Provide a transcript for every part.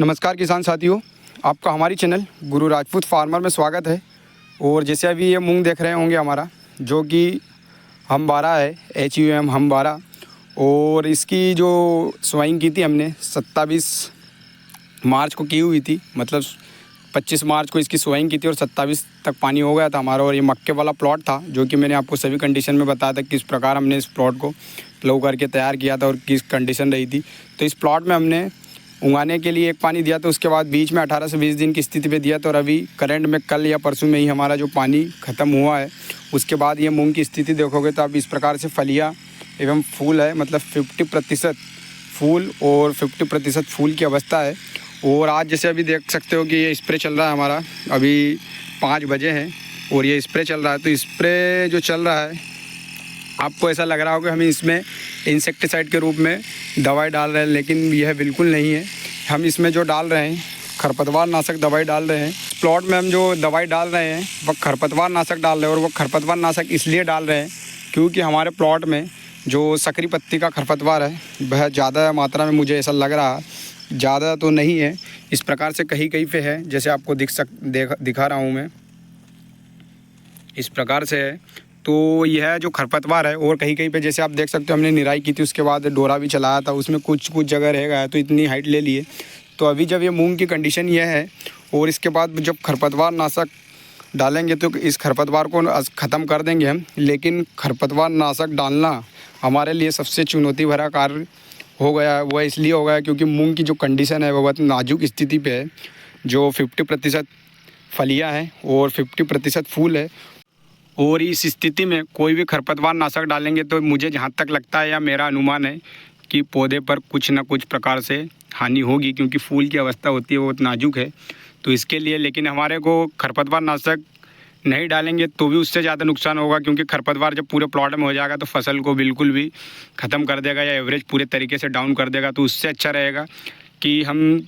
नमस्कार किसान साथियों, आपका हमारी चैनल गुरु राजपूत फार्मर में स्वागत है। और जैसे अभी ये मूंग देख रहे होंगे हमारा, जो कि हम-12 है, HUM हम-12। और इसकी जो सोइंग की थी हमने 27 मार्च को की हुई थी, मतलब 25 मार्च को इसकी सोइंग की थी और 27 तक पानी हो गया था हमारा। और ये मक्के वाला प्लॉट था, जो कि मैंने आपको सभी कंडीशन में बताया था किस प्रकार हमने इस प्लॉट को प्लो करके तैयार किया था और किस कंडीशन रही थी। तो इस प्लॉट में हमने उगाने के लिए एक पानी दिया, तो उसके बाद बीच में 18 से 20 दिन की स्थिति पे दिया। तो और अभी करंट में कल या परसों में ही हमारा जो पानी ख़त्म हुआ है, उसके बाद ये मूंग की स्थिति देखोगे तो अब इस प्रकार से फलियाँ एवं फूल है, मतलब 50% फूल और 50% फूल की अवस्था है। और आज जैसे अभी देख सकते हो कि ये स्प्रे चल रहा है हमारा, अभी 5 बजे हैं और ये स्प्रे चल रहा है। तो स्प्रे जो चल रहा है, आपको ऐसा लग रहा होगा हमें इसमें इंसेक्टिसाइड के रूप में दवाई डाल रहे हैं, लेकिन यह बिल्कुल नहीं है। हम इसमें जो डाल रहे हैं खरपतवार नाशक दवाई डाल रहे हैं। प्लॉट में हम जो दवाई डाल रहे हैं वह खरपतवार नाशक डाल रहे हैं। और वो खरपतवार नाशक इसलिए डाल रहे हैं क्योंकि हमारे प्लॉट में जो सकरी पत्ती का खरपतवार है वह ज़्यादा मात्रा में, मुझे ऐसा लग रहा है, ज़्यादा तो नहीं है, इस प्रकार से कहीं कहीं पे है, जैसे आपको दिखा रहा हूँ मैं, इस प्रकार से है। तो यह जो खरपतवार है, और कहीं कहीं पे जैसे आप देख सकते हो हमने निराई की थी, उसके बाद डोरा भी चलाया था, उसमें कुछ जगह रह गया, तो इतनी हाइट ले लिए। तो अभी जब ये मूंग की कंडीशन यह है और इसके बाद जब खरपतवार नाशक डालेंगे तो इस खरपतवार को ख़त्म कर देंगे हम। लेकिन खरपतवार नाशक डालना हमारे लिए सबसे चुनौती भरा कार्य हो गया है। वह इसलिए हो गया क्योंकि मूंग की जो कंडीशन है वह बहुत नाजुक स्थिति पे है। जो 50% फलियाँ हैं और 50% फूल है, और इस स्थिति में कोई भी खरपतवार नाशक डालेंगे तो मुझे जहाँ तक लगता है या मेरा अनुमान है कि पौधे पर कुछ न कुछ प्रकार से हानि होगी, क्योंकि फूल की अवस्था होती है वो बहुत नाजुक है। तो इसके लिए लेकिन हमारे को खरपतवार नाशक नहीं डालेंगे तो भी उससे ज़्यादा नुकसान होगा, क्योंकि खरपतवार जब पूरे प्लॉट में हो जाएगा तो फसल को बिल्कुल भी ख़त्म कर देगा या एवरेज पूरे तरीके से डाउन कर देगा। तो उससे अच्छा रहेगा कि हम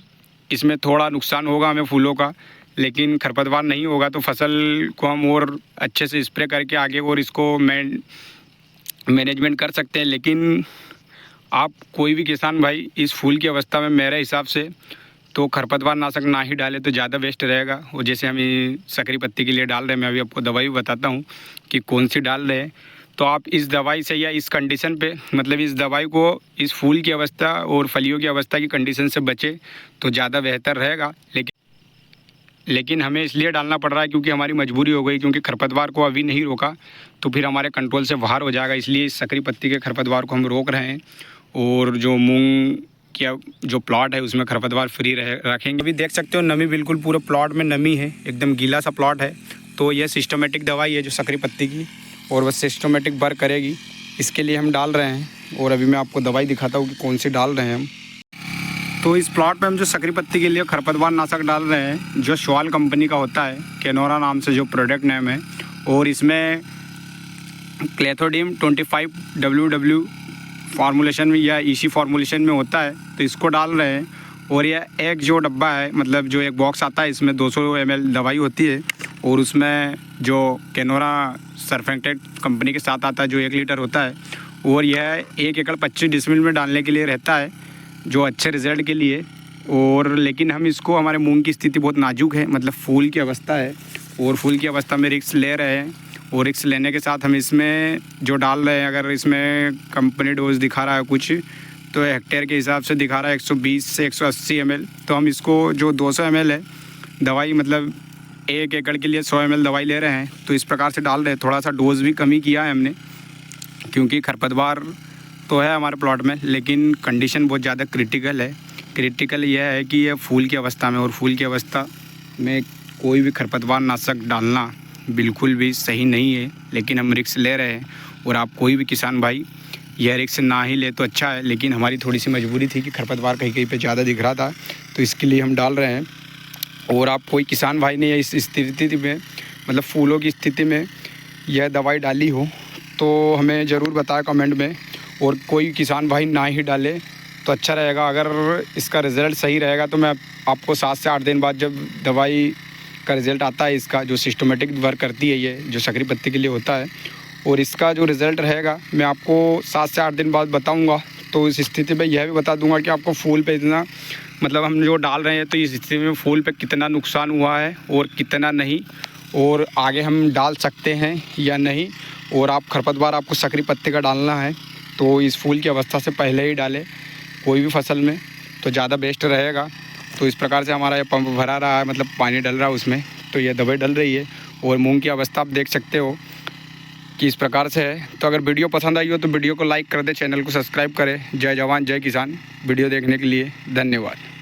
इसमें थोड़ा नुकसान होगा हमें फूलों का, लेकिन खरपतवार नहीं होगा। तो फसल को हम और अच्छे से स्प्रे करके आगे और इसको मैनेजमेंट कर सकते हैं। लेकिन आप कोई भी किसान भाई इस फूल की अवस्था में मेरे हिसाब से तो खरपतवार नाशक ना ही डाले तो ज़्यादा बेस्ट रहेगा। और जैसे हम ये सकरी पत्ती के लिए डाल रहे हैं, मैं अभी आपको दवाई बताता हूँ कि कौन सी डाल रहे हैं। तो आप इस दवाई से या इस कंडीशन पे, मतलब इस दवाई को इस फूल की अवस्था और फलियों की अवस्था की कंडीशन से बचे तो ज़्यादा बेहतर रहेगा। लेकिन हमें इसलिए डालना पड़ रहा है क्योंकि हमारी मजबूरी हो गई, क्योंकि खरपतवार को अभी नहीं रोका तो फिर हमारे कंट्रोल से बाहर हो जाएगा। इसलिए इस सकरी पत्ती के खरपतवार को हम रोक रहे हैं और जो मूंग क्या जो प्लॉट है उसमें खरपतवार फ्री रखेंगे। अभी देख सकते हो नमी बिल्कुल पूरे प्लॉट में नमी है, एकदम गीला सा प्लॉट है। तो यह सिस्टमेटिक दवाई है जो सकरी पत्ती की, और वह सिस्टमेटिक वर्क करेगी, इसके लिए हम डाल रहे हैं। और अभी मैं आपको दवाई दिखाता हूँ कि कौन सी डाल रहे हैं हम। तो इस प्लॉट में हम जो सकरी पत्ती के लिए खरपतवार नाशक डाल रहे हैं, जो श्वाल कंपनी का होता है, केनोरा नाम से जो प्रोडक्ट नेम है, और इसमें क्लेथोडियम 25WW फार्मूलेशन में या EC फार्मूलेशन में होता है, तो इसको डाल रहे हैं। और यह एक जो डब्बा है, मतलब जो एक बॉक्स आता है, इसमें 200 ml दवाई होती है, और उसमें जो केनोरा सरफेक्टेड कंपनी के साथ आता है जो 1 लीटर होता है, और यह 1 एकड़ 25 डिसमिल में डालने के लिए रहता है, जो अच्छे रिजल्ट के लिए। और लेकिन हम इसको, हमारे मूंग की स्थिति बहुत नाजुक है, मतलब फूल की अवस्था है, और फूल की अवस्था में रिस्क ले रहे हैं। और रिस्क लेने के साथ हम इसमें जो डाल रहे हैं, अगर इसमें कंपनी डोज दिखा रहा है कुछ, तो हेक्टेयर के हिसाब से दिखा रहा है 120 से 180 ml। तो हम इसको जो 200 ml है दवाई, मतलब 1 एकड़ के लिए 100 ml दवाई ले रहे हैं, तो इस प्रकार से डाल रहे हैं। थोड़ा सा डोज भी कमी किया है हमने, क्योंकि खरपतवार तो है हमारे प्लॉट में, लेकिन कंडीशन बहुत ज़्यादा क्रिटिकल है। क्रिटिकल यह है कि यह फूल की अवस्था में, और फूल की अवस्था में कोई भी खरपतवार नाशक डालना बिल्कुल भी सही नहीं है। लेकिन हम रिस्क ले रहे हैं, और आप कोई भी किसान भाई यह रिस्क ना ही ले तो अच्छा है। लेकिन हमारी थोड़ी सी मजबूरी थी कि खरपतवार कहीं कहीं पे ज़्यादा दिख रहा था, तो इसके लिए हम डाल रहे हैं। और आप कोई किसान भाई ने इस स्थिति में, मतलब फूलों की स्थिति में यह दवाई डाली हो तो हमें ज़रूर बताएं कमेंट में। और कोई किसान भाई ना ही डाले तो अच्छा रहेगा। अगर इसका रिज़ल्ट सही रहेगा तो मैं आपको 7 से 8 दिन बाद, जब दवाई का रिज़ल्ट आता है, इसका जो सिस्टमेटिक वर्क करती है ये जो सकरी पत्ती के लिए होता है, और इसका जो रिज़ल्ट रहेगा मैं आपको 7 से 8 दिन बाद बताऊंगा। तो इस स्थिति पे यह भी बता दूंगा कि आपको फूल पे इतना मतलब हम जो डाल रहे हैं तो इस स्थिति में फूल पे कितना नुकसान हुआ है और कितना नहीं, और आगे हम डाल सकते हैं या नहीं। और आप खरपतवार आपको सकरी पत्ते का डालना है तो इस फूल की अवस्था से पहले ही डालें कोई भी फसल में, तो ज़्यादा बेस्ट रहेगा। तो इस प्रकार से हमारा ये पंप भरा रहा है, मतलब पानी डल रहा है उसमें, तो ये दवाई डल रही है। और मूंग की अवस्था आप देख सकते हो कि इस प्रकार से है। तो अगर वीडियो पसंद आई हो तो वीडियो को लाइक कर दे, चैनल को सब्सक्राइब करें। जय जवान जय किसान। वीडियो देखने के लिए धन्यवाद।